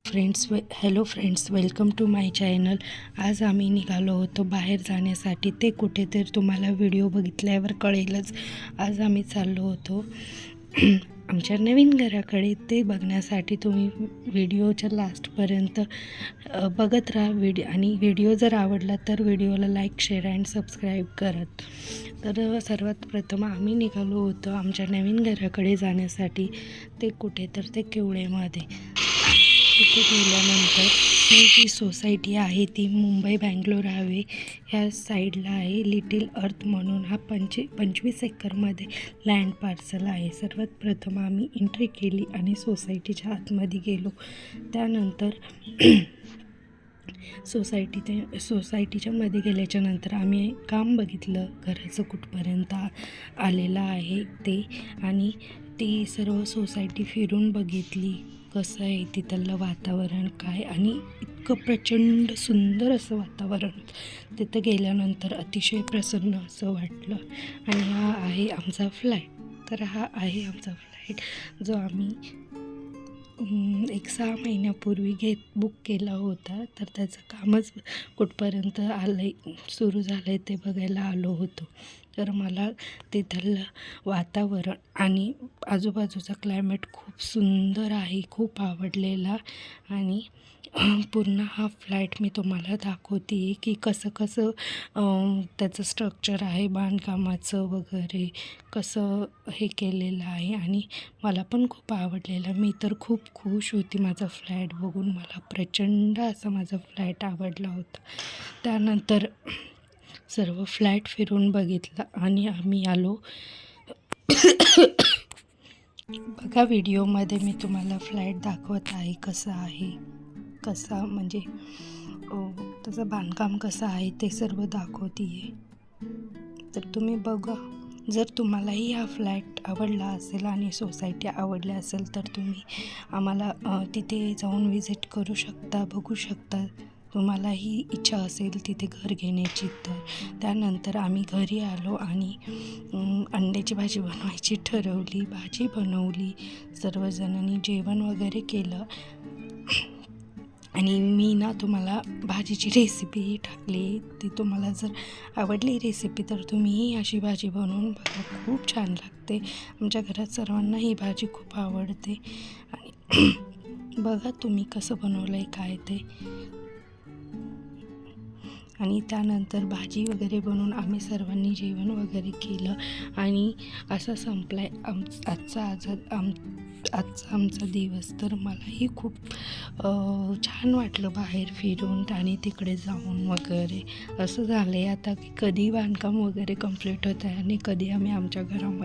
Hello friends, welcome to my channel. आज आम्ही निघालो होतो बाहेर जाण्यासाठी. ते कुठे तर तुम्हाला व्हिडिओ बघितल्यावर कळेलच. आज आम्ही चाललो होतो आमच्या नवीन घराकडे. ते बघण्यासाठी तुम्ही व्हिडिओच्या लास्टपर्यंत बघत राहा. आणि व्हिडिओ जर आवडला तर व्हिडिओला लाईक, शेअर अँड सबस्क्राईब करत. तर सर्वात प्रथम आम्ही निघालो होतो आमच्या नवीन घराकडे जाण्यासाठी. ते कुठे तर ते केवळेमध्ये. तिथे गेल्यानंतर ही जी सोसायटी आहे ती मुंबई बँगलोर हायवे ह्या साईडला आहे. लिटिल अर्थ म्हणून हा 25 एकरमध्ये लँड पार्सल आहे. सर्वात प्रथम आम्ही एंट्री केली आणि सोसायटीच्या आतमध्ये गेलो. त्यानंतर सोसायटीच्या मध्ये गेल्याच्या नंतर आम्ही काम बघितलं घराचं कुठपर्यंत आलेलं आहे ते. आणि ती सर्व सोसायटी फिरून बघितली, कसं आहे तिथलं वातावरण काय. आणि इतकं प्रचंड सुंदर असं वातावरण. तिथं गेल्यानंतर अतिशय प्रसन्न असं वाटलं. आणि हा आहे आमचा फ्लॅट. तर हा आहे आमचा फ्लॅट जो आम्ही 6 महिन्यापूर्वी बुक केला होता. तर त्याचं कामच कुठपर्यंत सुरू झालं आहे ते बघायला आलो होतो. तर मला तिथलं वातावरण आणि आजूबाजूचा क्लायमेट खूप सुंदर आहे, खूप आवडलेला. आणि पूर्ण हा फ्लॅट मी तुम्हाला दाखवते आहे की कसं त्याचं स्ट्रक्चर आहे, बांधकामाचं वगैरे कसं हे केलेलं आहे. आणि मला पण खूप आवडलेलं. मी तर खूप खुश होती माझा फ्लॅट बघून. मला प्रचंड असा माझा फ्लॅट आवडला होता. त्यानंतर सर्व फ्लॅट फिरून बघितला आणि आम्ही आलो. बघा व्हिडिओमध्ये मी तुम्हाला फ्लॅट दाखवत आहे कसं आहे, कसा म्हणजे त्याचं बांधकाम कसं आहे ते सर्व दाखवते आहे. तर तुम्ही बघा. जर तुम्हालाही हा फ्लॅट आवडला असेल आणि सोसायटी आवडली असेल तर तुम्ही आम्हाला तिथे जाऊन व्हिजिट करू शकता, बघू शकता. तुम्हालाही इच्छा असेल तिथे घर घेण्याची तर. त्यानंतर आम्ही घरी आलो आणि अंड्याची भाजी बनवायची ठरवली. भाजी बनवली, सर्वजणांनी जेवण वगैरे केलं. आणि मी तुम्हाला भाजीची रेसिपी टाकली. ती तुम्हाला जर आवडली रेसिपी तर तुम्हीही अशी भाजी बनवून बघा, खूप छान लागते. आमच्या घरात सर्वांना ही भाजी खूप आवडते. आणि बघा तुम्ही कसं बनवलं आहे काय ते. आणि त्यानंतर भाजी वगैरे बनवून आम्ही सर्वांनी जेवण वगैरे केलं. आणि असा संपला आहे आजचा आमचा दिवस. तर मलाही खूप छान वाटलं बाहेर फिरून आणि तिकडे जाऊन वगैरे. असं झालं आहे आता की कधी बांधकाम वगैरे कंप्लीट होत आहे आणि कधी आम्ही आमच्या घरामध्ये